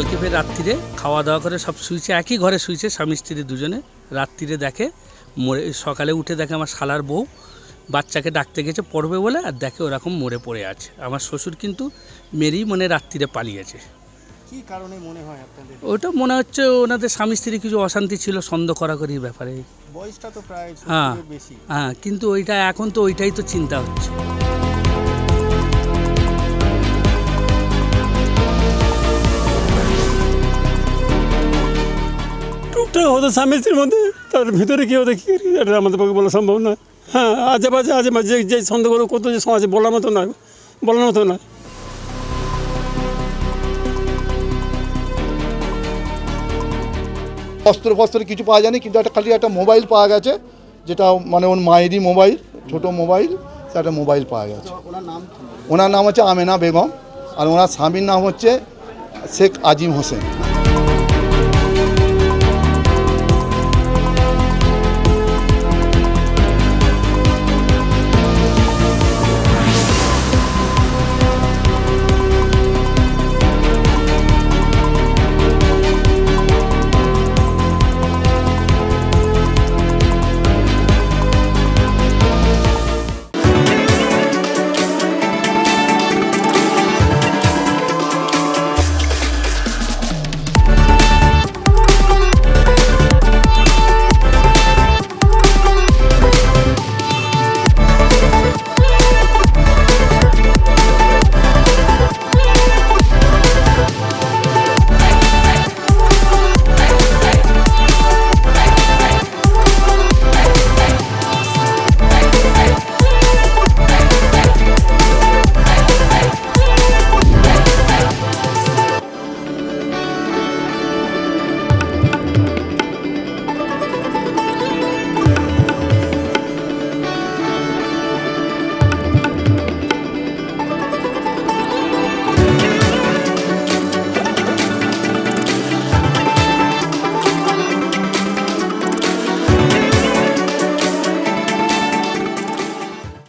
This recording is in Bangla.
কালকে ফের রাত্রিরে খাওয়া দাওয়া করে সব শুয়েছে, একই ঘরে শুয়েছে স্বামী স্ত্রী দুজনে। রাত্রিরে দেখে মরে, সকালে উঠে দেখে আমার শালার বউ বাচ্চাকে ডাকতে গেছে পড়বে বলে, আর দেখে ওরকম মরে পড়ে আছে। আমার শ্বশুর কিন্তু মেরেই রাত্রিরে পালিয়েছে। কি কারণে মনে হয় আপনাদের? ওটা মনে হচ্ছে ওনাদের স্বামী স্ত্রী কিছু অশান্তি ছিল, সন্দেহ করাকরির ব্যাপারে। বয়সটা তো প্রায় হ্যাঁ বেশি। হ্যাঁ, কিন্তু ওইটা এখন তো ওইটাই তো চিন্তা হচ্ছে। টুকটাক হতো স্বামী স্ত্রীর মধ্যে, তার ভিতরে কী হতো কি এটা আমাদের পক্ষে বলা সম্ভব নয়। হ্যাঁ, আজে বাজে যে সন্দেহ করতো যে সমাজে বলার মতো নয়। অস্ত্র কিছু পাওয়া যায়নি, কিন্তু খালি একটা মোবাইল পাওয়া গেছে, যেটা ওর মায়েরই মোবাইল, ছোট মোবাইল, একটা মোবাইল পাওয়া গেছে। ওনার নাম হচ্ছে আমেনা বেগম, আর ওনার স্বামীর নাম হচ্ছে শেখ আজিম হোসেন।